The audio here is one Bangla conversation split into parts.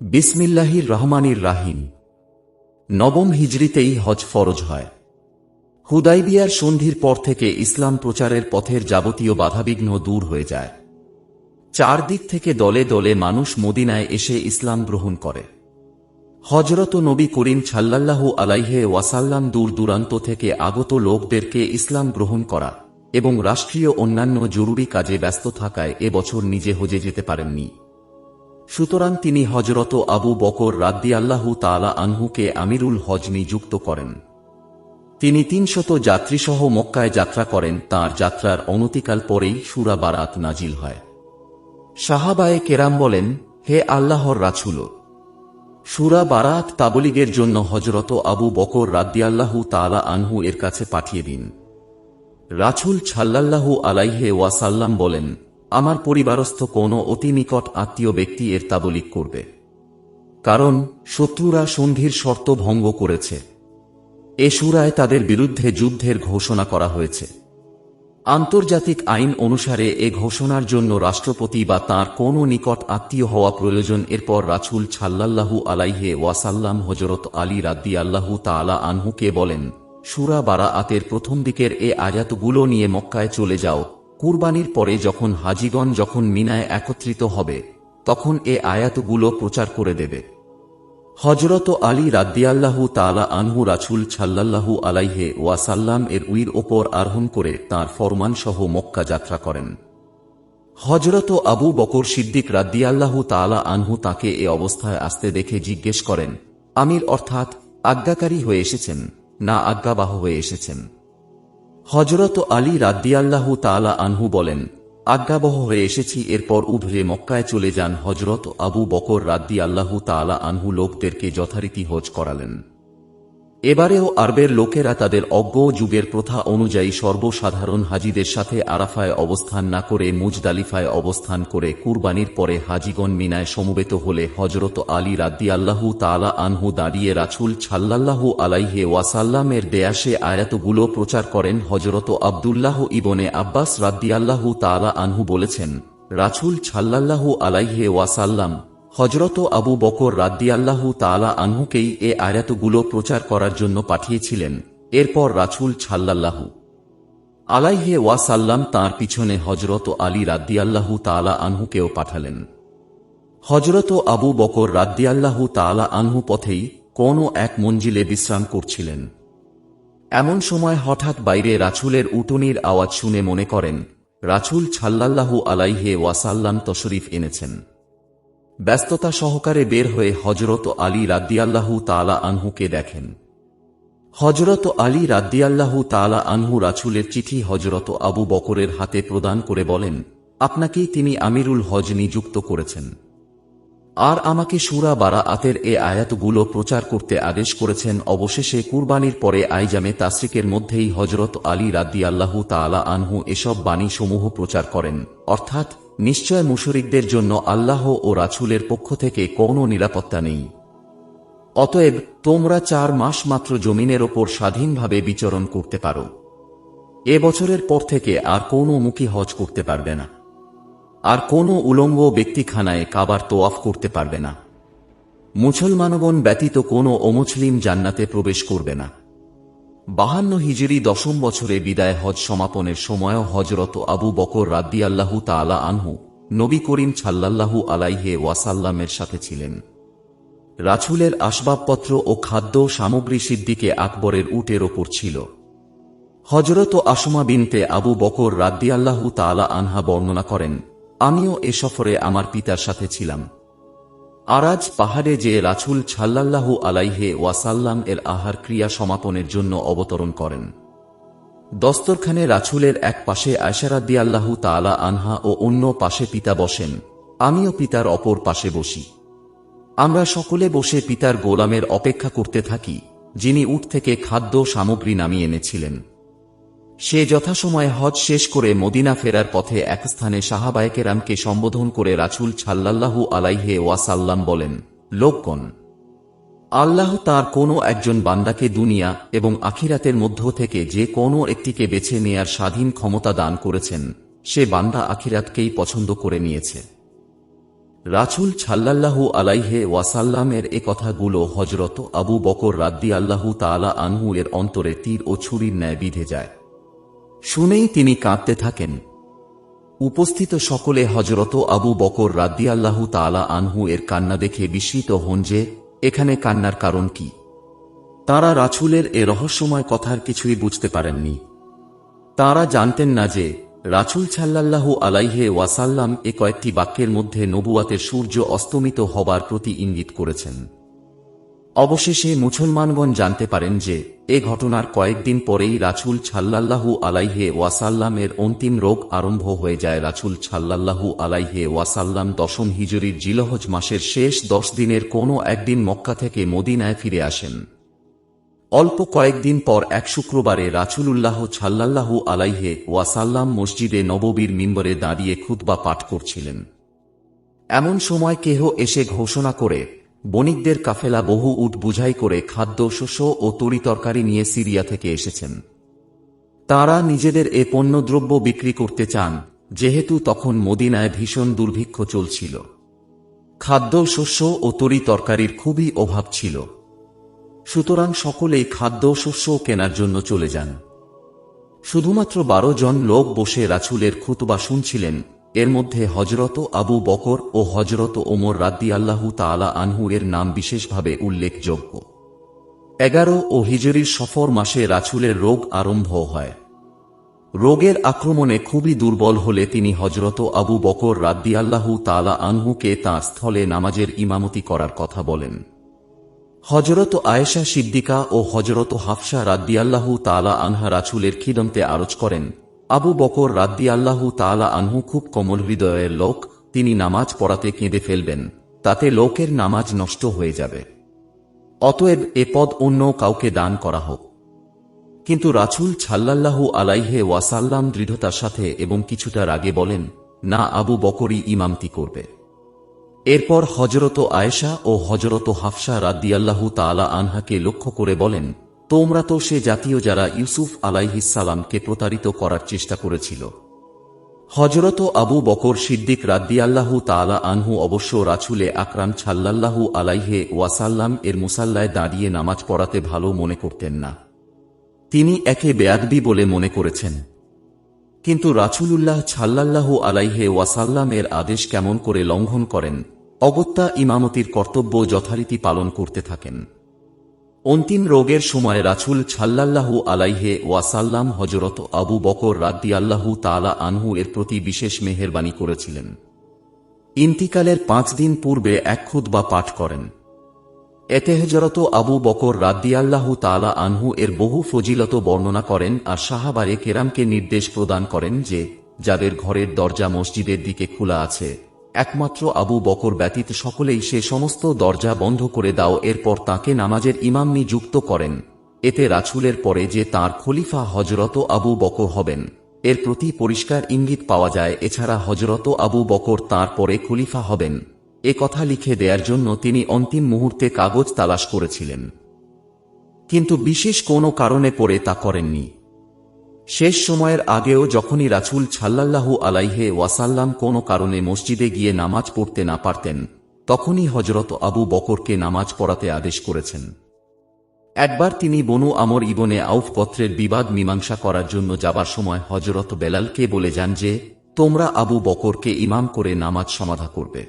বিসমিল্লাহির রহমানির রাহিম। নবম হিজরিতেই হজ ফরজ হয়। হুদাইবিয়ার সন্ধির পর থেকে ইসলাম প্রচারের পথের যাবতীয় বাধাবিঘ্ন দূর হয়ে যায়। চারদিক থেকে দলে দলে মানুষ মদিনায় এসে ইসলাম গ্রহণ করে। হজরত নবী করিম সাল্লাল্লাহু আলাইহি ওয়াসাল্লাম দূর দূরান্ত থেকে আগত লোকদেরকে ইসলাম গ্রহণ করা এবং রাষ্ট্রীয় অন্যান্য জরুরি কাজে ব্যস্ত থাকায় এবছর নিজে হজে যেতে পারেননি। সুতরাং তিনি হজরত আবু বকর রাদিয়াল্লাহু তাআলা আনহুকে আমিরুল হজ নিযুক্ত করেন। তিনি ৩০০ যাত্রীসহ মক্কায় যাত্রা করেন। তাঁর যাত্রার অনতিকাল পরেই সূরা বারাত নাজিল হয়। সাহাবায়ে কেরাম বলেন, হে আল্লাহর রাসূল, সূরা বারাত তাবলীগের জন্য হজরত আবু বকর রাদিয়াল্লাহু তাআলা আনহু এর কাছে পাঠিয়ে দিন। রাসূল সাল্লাল্লাহু আলাইহি ওয়াসাল্লাম বলেন, আমার পরিবারস্থ কোনো অতি নিকট আত্মীয় ব্যক্তি এর তাবলীগ করবে, কারণ শত্রুরা সন্ধির শর্ত ভঙ্গ করেছে। এ সূরায় তাদের বিরুদ্ধে যুদ্ধের ঘোষণা করা হয়েছে। আন্তর্জাতিক আইন অনুসারে এ ঘোষণার জন্য রাষ্ট্রপতি বা তাঁর কোনো নিকট আত্মীয় হওয়া প্রয়োজন। এরপর রাসূল সাল্লাল্লাহু আলাইহি ওয়াসাল্লাম হযরত আলী রাদিয়াল্লাহু তাআলা আনহুকে বলেন, সূরা বারাআতের প্রথম দিকের এ আয়াতগুলো নিয়ে মক্কায় চলে যাও। কুরবানির পরে যখন হাজিগণ মিনায় একত্রিত হবে, তখন এ আয়াতগুলো প্রচার করে দেবে। হযরত আলী রাদিয়াল্লাহু তাআলা আনহু রাসূল সাল্লাল্লাহু আলাইহি ওয়াসাল্লাম এর উইর ওপর আরোহণ করে তাঁর ফরমান সহ মক্কা যাত্রা করেন। হযরত আবু বকর সিদ্দিক রাদিয়াল্লাহু তাআলা আনহু তাকে এ অবস্থায় আসতে দেখে জিজ্ঞেস করেন, আমির অর্থাৎ আজ্ঞাকারী হয়ে এসেছেন না আজ্ঞাবাহ হয়ে এসেছেন? হযরত আলী রাদিয়াল্লাহু তাআলা আনহু বলেন, আজ্ঞাবহ হয়ে এসেছি। এরপর উভয়ে মক্কায় চলে যান। হযরত আবু বকর রাদিয়াল্লাহু তাআলা আনহু লোকদেরকে যথারীতি হজ করালেন। এবারেও আরবের লোকেরা তাদের অজ্ঞ যুগের প্রথা অনুযায়ী সর্বসাধারণ হাজিদের সাথে আরাফায় অবস্থান না করে মুজদালিফায় অবস্থান করে কুরবানির পরে হাজিগণ মিনায় সমবেত হলে হযরত আলী রাদিয়াল্লাহু তাআলা আনহু দাঁড়িয়ে রাসূল সাল্লাল্লাহু আলাইহি ওয়াসাল্লামের দেয়াশে আয়াতগুলো প্রচার করেন। হযরত আব্দুল্লাহ ইবনে আব্বাস রাদিয়াল্লাহু তাআলা আনহু বলেছেন, রাসূল সাল্লাল্লাহু আলাইহি ওয়াসাল্লাম হযরত আবু বকর রাদিয়াল্লাহু তাআলা আনহুকেই এ আয়াতগুলো প্রচার করার জন্য পাঠিয়েছিলেন। এরপর রাসূল সাল্লাল্লাহু আলাইহি ওয়াসাল্লাম তাঁর পিছনে হযরত আলী রাদিয়াল্লাহু তাআলা আনহুকেও পাঠালেন। হযরত আবু বকর রাদিয়াল্লাহু তাআলা আনহু পথেই কোনো এক মঞ্জিলে বিশ্রাম করছিলেন। এমন সময় হঠাৎ বাইরে রাসূলের উটনির আওয়াজ শুনে মনে করেন রাসূল সাল্লাল্লাহু আলাইহি ওয়াসাল্লাম তশরিফ এনেছেন। ব্যস্ততা সহকারে বের হয়ে হযরত আলী রাদিয়াল্লাহু তাআলা আনহুকে দেখেন। হযরত আলী রাদিয়াল্লাহু তাআলা আনহু রাসূলের চিঠি হযরত আবু বকরের হাতে প্রদান করে বলেন, আপনাকেই তিনি আমিরুল হজ নিযুক্ত করেছেন, আর আমাকে সূরা বারাআতের এ আয়াতগুলো প্রচার করতে আদেশ করেছেন। অবশেষে কুরবানির পরে আইজামে তাশরিকের মধ্যেই হযরত আলী রাদিয়াল্লাহু তাআলা আনহু এসব বাণী সমূহ প্রচার করেন, অর্থাৎ নিশ্চয় মুশরিকদের জন্য আল্লাহ ও রাসূলের পক্ষ থেকে কোনো নিরাপত্তা নেই। অতএব তোমরা ৪ মাস মাত্র জমিনের ওপর স্বাধীনভাবে বিচরণ করতে পারো। এ বছরের পর থেকে আর কোনো মুখী হজ করতে পারবে না, আর কোনো উলঙ্গ ব্যক্তিখানায় কাবার তোয়াফ করতে পারবে না। মুসলমানগণ ব্যতীত কোনো অমুসলিম জান্নাতে প্রবেশ করবে না। ৫২ হিজরি ১০ম বছরে বিদায় হজ সমাপনের সময়ও হযরত আবু বকর রাদিয়াল্লাহু তাআলা আনহু নবী করিম সাল্লাল্লাহু আলাইহি ওয়াসাল্লামের সাথে ছিলেন। রাসূলের আসবাবপত্র ও খাদ্য সামগ্রী সিদ্দিকে আকবরের উটের ওপর ছিল। হযরত আসমা বিনতে আবু বকর রাদিয়াল্লাহু তাআলা আনহা বর্ণনা করেন, আমিও এ সফরে আমার পিতার সাথে ছিলাম। আরাজ পাহাড়ে যে রাসূল সাল্লাল্লাহু আলাইহি ওয়াসাল্লাম এর আহার ক্রিয়া সমাপনের জন্য অবতরণ করেন। দস্তরখানে রাসূলের এক পাশে আয়েশা রাদিয়াল্লাহু তাআলা আনহা ও অন্য পাশে পিতা বসেন। আমিও পিতার অপর পাশে বসি। আমরা সকলে বসে পিতার গোলামের অপেক্ষা করতে থাকি, যিনি উট থেকে খাদ্য সামগ্রী নামিয়ে এনেছিলেন। সে যথাসময়ে হজ শেষ করে মদিনা ফেরার পথে এক স্থানে সাহাবায়ে কেরামকে সম্বোধন করে রাসূল সাল্লাল্লাহু আলাইহি ওয়াসাল্লাম বলেন, লোকগণ, আল্লাহ তাঁর কোনো একজন বান্দাকে দুনিয়া এবং আখিরাতের মধ্য থেকে যে কোনো একটিকে বেছে নেয়ার স্বাধীন ক্ষমতা দান করেছেন। সে বান্দা আখিরাতকেই পছন্দ করে নিয়েছে। রাসূল সাল্লাল্লাহু আলাইহি ওয়াসাল্লামের এ কথাগুলো হযরত আবু বকর রাদিয়াল্লাহু তাআলা আনহু এর অন্তরে তীর ও ছুরির ন্যায় বিঁধে যায়। শুনেই তিনি কাঁদতে থাকেন। উপস্থিত সকলে হযরত আবু বকর রাদিয়াল্লাহু তাআলা আনহু এর কান্না দেখে বিস্মিত হন যে এখানে কান্নার কারণ কি। তাঁরা রাসূলের এ রহস্যময় কথার কিছুই বুঝতে পারেননি। তাঁরা জানতেন না যে রাসূল সাল্লাল্লাহু আলাইহি ওয়াসাল্লাম এ কয়েকটি বাক্যের মধ্যে নবুয়াতের সূর্য অস্তমিত হবার প্রতি ইঙ্গিত করেছেন। অবশেষে মুসলমানগণ জানতে পারেন যে এ ঘটনার কয়েকদিন পরেই রাসূল সাল্লাল্লাহু আলাইহি ওয়াসাল্লামের অন্তিম রোগ আরম্ভ হয়ে যায়। রাসূল সাল্লাল্লাহু আলাইহি ওয়াসাল্লাম 10ম হিজরীর জিলহজ মাসের শেষ 10 দিনের কোনো একদিন মক্কা থেকে মদিনায় ফিরে আসেন। অল্প কয়েকদিন পর এক শুক্রবারে রাসূলুল্লাহ সাল্লাল্লাহু আলাইহি ওয়াসাল্লাম মসজিদে নববীর মিম্বরে দাঁড়িয়ে খুতবা পাঠ করছিলেন। এমন সময় কেহ এসে ঘোষণা করে বণিকদের কাফেলা বহু উট বুঝাই করে খাদ্যশস্য ও তরিতরকারি নিয়ে সিরিয়া থেকে এসেছেন। তাঁরা নিজেদের এ পণ্যদ্রব্য বিক্রি করতে চান, যেহেতু তখন মদিনায় ভীষণ দুর্ভিক্ষ চলছিল। খাদ্যশস্য ও তরিতরকারির খুবই অভাব ছিল। সুতরাং সকলেই খাদ্যশস্য কেনার জন্য চলে যান। শুধুমাত্র 12 জন লোক বসে রাসূলের খুতবা শুনছিলেন। এর মধ্যে হযরত আবু বকর ও হযরত ওমর রাদিয়াল্লাহু তাআলা আনহু এর নাম বিশেষভাবে উল্লেখযোগ্য। 11 ও হিজরির সফর মাসে রাসূলের রোগ আরম্ভ হয়। রোগের আক্রমণে খুবই দুর্বল হলে তিনি হযরত আবু বকর রাদিয়াল্লাহু তাআলা আনহুকে তাঁর স্থলে নামাজের ইমামতি করার কথা বলেন। হযরত আয়েশা সিদ্দিকা ও হযরত হাফসা রাদিয়াল্লাহু তাআলা আনহা রাসূলের খিদমতে আরজ করেন, আবু বকর রাদিয়াল্লাহু তাআলা আনহু খুব কোমল হৃদয়ের লোক, তিনি নামাজ পড়াতে কেঁদে ফেলবেন, তাতে লোকের নামাজ নষ্ট হয়ে যাবে। অতএব এ পদ অন্য কাউকে দান করা হোক। কিন্তু রাসূল সাল্লাল্লাহু আলাইহি ওয়াসাল্লাম দৃঢ়তার সাথে এবং কিছুটা রাগে বলেন, না, আবু বকরই ইমামতি করবে। এরপর হযরত আয়েশা ও হযরত হাফসা রাদিয়াল্লাহু তাআলা আনহাকে লক্ষ্য করে বলেন, তোমরা তো সে জাতীয় যারা ইউসুফ আলাইহিস সালামকে প্রতারিত করার চেষ্টা করেছিল। হযরত আবু বকর সিদ্দিক রাদিয়াল্লাহু তাআলা আনহু অবশ্য রাসূলে আকরাম সাল্লাল্লাহু আলাইহি ওয়াসাল্লাম এর মুসাল্লায় দাঁড়িয়ে নামাজ পড়াতে ভালো মনে করতেন না। তিনি একে বেয়াদবি বলে মনে করেছেন। কিন্তু রাসূলুল্লাহ সাল্লাল্লাহু আলাইহি ওয়াসাল্লাম এর আদেশ কেমন করে লঙ্ঘন করেন, অগত্যা ইমামতির কর্তব্য যথারীতি পালন করতে থাকেন। অন্তিম রোগের সময় রাসূল সাল্লাল্লাহু আলাইহি ওয়াসাল্লাম হযরত আবু বকর রাদিয়াল্লাহু তাআলা আনহু এর প্রতি বিশেষ মেহেরবানি করেছিলেন। ইন্তিকালের 5 দিন পূর্বে এক খুতবা পাঠ করেন। এতে হযরত আবু বকর রাদিয়াল্লাহু তাআলা আনহু এর বহু ফজিলত বর্ণনা করেন আর সাহাবায়ে কেরামকে নির্দেশ প্রদান করেন যে যাদের ঘরের দরজা মসজিদের দিকে খোলা আছে, একমাত্র আবু বকর ব্যতীত সকলেই সে সমস্ত দরজা বন্ধ করে দাও। এরপর তাকে নামাজের ইমাম নিযুক্ত করেন। এতে রাসূলের পরে যে তাঁর খলিফা হযরত আবু বকর হবেন, এর প্রতি পরিষ্কার ইঙ্গিত পাওয়া যায়। এছাড়া হযরত আবু বকর তাঁর পরে খলিফা হবেন এ কথা লিখে দেওয়ার জন্য তিনি অন্তিম মুহূর্তে কাগজ তালাশ করেছিলেন, কিন্তু বিশেষ কোনো কারণে পরে তা করেননি। শেষ সময়ের আগেও যখনই রাসূল সাল্লাল্লাহু আলাইহি ওয়াসাল্লাম কোনো কারণে মসজিদে গিয়ে নামাজ পড়তে না পারতেন, তখনই হযরত আবু বকরকে নামাজ পড়াতে আদেশ করেছেন। একবার তিনি বনু আমর ইবনে আউফ গোত্রের বিবাদ মীমাংসা করার জন্য যাবার সময় হযরত বেলালকে বলে যান যে তোমরা আবু বকরকে ইমাম করে নামাজ সমাধা করবে।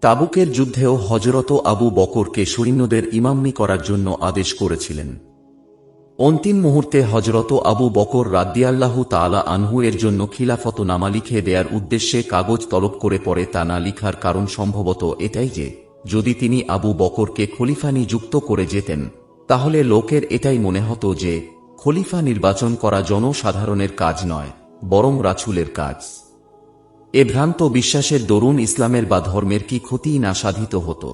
তাবুকের যুদ্ধেও হযরত আবু বকরকে সৈন্যদের ইমাম্মি করার জন্য আদেশ করেছিলেন। অন্তিম মুহূর্তে হযরত আবু বকর রাদিয়াল্লাহু তাআলা আনহু এর জন্য খিলাফতনামা লিখে দেয়ার উদ্দেশ্যে কাগজ তলব করে পরে তা না লিখার কারণ সম্ভবত এটাই যে যদি তিনি আবু বকরকে খলিফা নিযুক্ত করে যেতেন, তাহলে লোকের এটাই মনে হতো যে খলিফা নির্বাচন করা জনসাধারণের কাজ নয়, বরং রাসূলের কাজ। এ ভ্রান্ত বিশ্বাসের দরুন ইসলামের বা ধর্মের কি ক্ষতি না সাধিত হতো।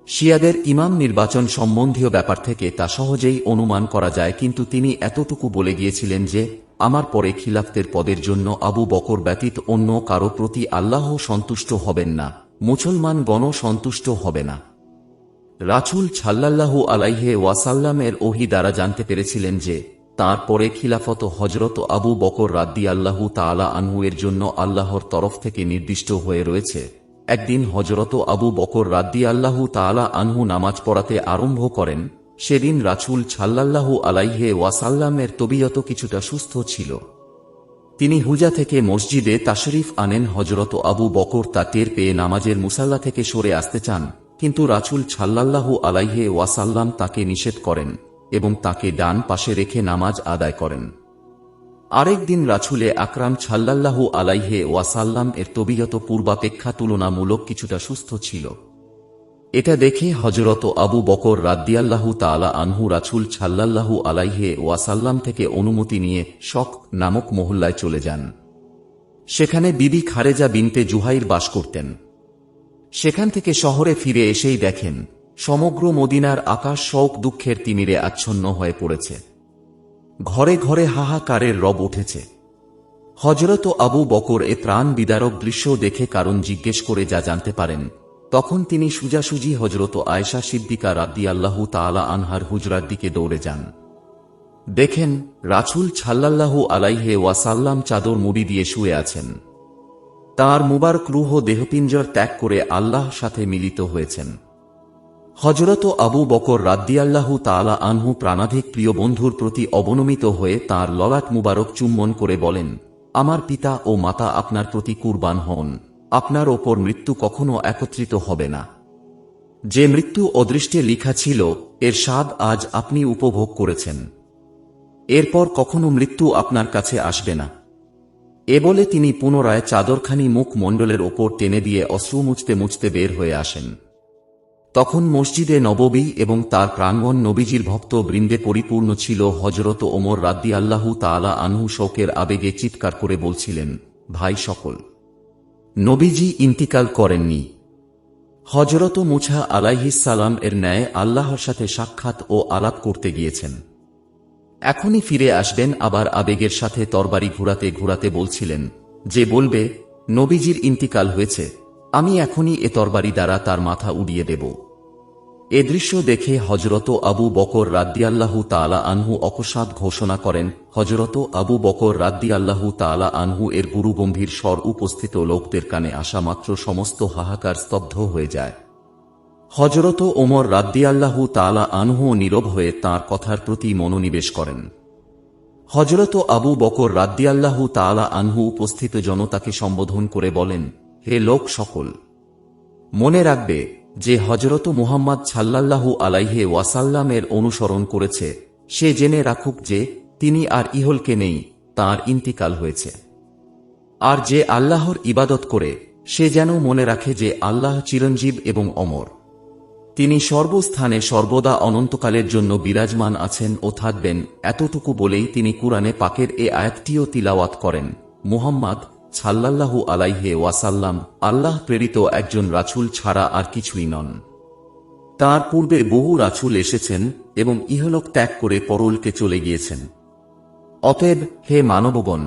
শিয়াদের ইমাম নির্বাচন সম্বন্ধীয় ব্যাপার থেকে তা সহজেই অনুমান করা যায়, কিন্তু তিনি এতটুকু বলে গিয়েছিলেন যে আমার পরে খিলাফতের পদের জন্য আবু বকর ব্যতীত অন্য কারো প্রতি আল্লাহ সন্তুষ্ট হবেন না, মুসলমান গণ সন্তুষ্ট হবে না। রাসূল সাল্লাল্লাহু আলাইহি ওয়াসাল্লামের ওহী দ্বারা জানতে পেরেছিলেন যে তাঁর পরে খিলাফত হযরত আবু বকর রাদিয়াল্লাহু তাআলা আনহু এর জন্য আল্লাহর তরফ থেকে নির্দিষ্ট হয়ে রয়েছে। একদিন হযরত আবু বকর রাদিয়াল্লাহু তাআলা আনহু নামাজ পড়াতে আরম্ভ করেন। সেদিন রাসূল সাল্লাল্লাহু আলাইহি ওয়াসাল্লামের তবিয়ত কিছুটা সুস্থ ছিল। তিনি হুজা থেকে মসজিদে তাশরিফ আনেন। হযরত আবু বকর তা টের পেয়ে নামাজের মুসাল্লা থেকে সরে আসতে চান, কিন্তু রাসূল সাল্লাল্লাহু আলাইহি ওয়াসাল্লাম তাকে নিষেধ করেন এবং তাকে ডান পাশে রেখে নামাজ আদায় করেন। আরেকদিন রাসূলে আকরাম সাল্লাল্লাহু আলাইহি ওয়াসাল্লাম এর তবিয়ত পূর্বাপেক্ষা তুলনামূলক কিছুটা সুস্থ ছিল। এটা দেখে হযরত আবু বকর রাদিয়াল্লাহু তাআলা আনহু রাসূল সাল্লাল্লাহু আলাইহি ওয়াসাল্লাম থেকে অনুমতি নিয়ে শক নামক মহল্লায় চলে যান। সেখানে বিবি খারেজা বিনতে জুহাইর বাস করতেন। সেখান থেকে শহরে ফিরে এসেই দেখেন সমগ্র মদিনার আকাশ শোক দুঃখের তিমিরে আচ্ছন্ন হয়ে পড়েছে। ঘরে ঘরে হাহাকারের রব উঠেছে। হযরত আবু বকর এ ত্রাণ বিদারক দৃশ্য দেখে কারণ জিজ্ঞেস করে যা জানতে পারেন, তখন তিনি সোজাসুজি হযরত আয়েশা সিদ্দিকা রাদিয়াল্লাহু তাআলা আনহার হুজরার দিকে দৌড়ে যান। দেখেন রাসূল সাল্লাল্লাহু আলাইহি ওয়াসাল্লাম চাদর মুড়ি দিয়ে শুয়ে আছেন। তাঁর মুবারক রূহ দেহপিঞ্জর ত্যাগ করে আল্লাহর সাথে মিলিত হয়েছেন। হযরত আবু বকর রাদিয়াল্লাহু তাআলা আনহু প্রাণাধিক প্রিয় বন্ধুর প্রতি অবনমিত হয়ে তাঁর ললাট মুবারক চুম্বন করে বলেন, আমার পিতা ও মাতা আপনার প্রতি কুরবান হন, আপনার ওপর মৃত্যু কখনো একত্রিত হবে না। যে মৃত্যু অদৃষ্টে লিখা ছিল এর স্বাদ আজ আপনি উপভোগ করেছেন। এরপর কখনো মৃত্যু আপনার কাছে আসবে না। এ বলে তিনি পুনরায় চাদরখানি মুখ মণ্ডলের ওপর টেনে দিয়ে অশ্রু মুছতে মুছতে বের হয়ে আসেন। তখন মসজিদে নববী এবং তার প্রাঙ্গণ নবীজির ভক্ত বৃন্দে পরিপূর্ণ ছিল। হযরত ওমর রাদিয়াল্লাহু তাআলা আনহু শোকের আবেগে চিৎকার করে বলছিলেন, ভাই সকল, নবীজি ইন্তিকাল করেননি। হযরত মুসা আলাইহিস সালাম এর ন্যায় আল্লাহর সাথে সাক্ষাৎ ও আলাপ করতে গিয়েছেন, এখনই ফিরে আসবেন। আবার আবেগের সাথে তরবারি ঘুরাতে ঘুরাতে বলছিলেন, যে বলবে নবীজির ইন্তিকাল হয়েছে, আমি এখনই এ তরবারি দ্বারা তার মাথা উড়িয়ে দেব। এ দৃশ্য দেখে হযরত আবু বকর রাদিয়াল্লাহু তাআলা আনহু অকস্মাৎ ঘোষণা করেন। হযরত আবু বকর রাদিয়াল্লাহু তাআলা আনহু এর গুরুগম্ভীর স্বর উপস্থিত লোকদের কানে আসা মাত্র সমস্ত হাহাকার স্তব্ধ হয়ে যায়। হযরত ওমর রাদিয়াল্লাহু তাআলা আনহু নীরব হয়ে তাঁর কথার প্রতি মনোনিবেশ করেন। হযরত আবু বকর রাদিয়াল্লাহু তাআলা আনহু উপস্থিত জনতাকে সম্বোধন করে বলেন, হে লোক সকল, মনে রাখবে যে হযরত মুহাম্মদ সাল্লাল্লাহু আলাইহি ওয়াসাল্লামের অনুসরণ করেছে সে জেনে রাখুক যে তিনি আর ইহলকে নেই, তাঁর ইন্তিকাল হয়েছে। আর যে আল্লাহর ইবাদত করে সে যেন মনে রাখে যে আল্লাহ চিরঞ্জীব এবং অমর। তিনি সর্বস্থানে সর্বদা অনন্তকালের জন্য বিরাজমান আছেন ও থাকবেন। এতটুকু বলেই তিনি কুরআনে পাকের এ আয়াতটিও তিলাওয়াত করেন, মুহাম্মদ সাল্লাল্লাহু আলাইহি ওয়াসাল্লাম আল্লাহ প্রেরিত একজন রাসূল ছাড়া আর কিছুই নন। তার পূর্বে বহু রাসূল এসেছেন এবং ইহলোক ত্যাগ করে পরলোকে চলে গিয়েছেন। অতএব হে মানবগণ,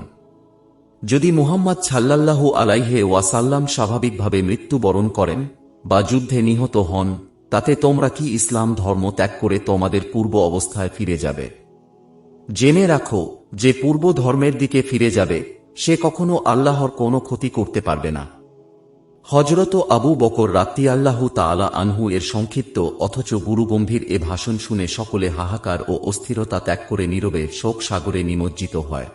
যদি মুহাম্মদ সাল্লাল্লাহু আলাইহি ওয়াসাল্লাম স্বাভাবিকভাবে মৃত্যুবরণ করেন বা যুদ্ধে নিহত হন, তাতে তোমরা কি ইসলাম ধর্ম ত্যাগ করে তোমাদের পূর্ব অবস্থায় ফিরে যাবে? জেনে রাখো যে পূর্ব ধর্মের দিকে ফিরে যাবে সে কখনো আল্লাহর কোনো ক্ষতি করতে পারবে না। হযরত আবু বকর রাদিয়াল্লাহু তাআলা আনহু এর সংক্ষিপ্ত অথচ গুরুগম্ভীর এ ভাষণ শুনে সকলে হাহাকার ও অস্থিরতা ত্যাগ করে নীরবে শোক সাগরে নিমজ্জিত হয়।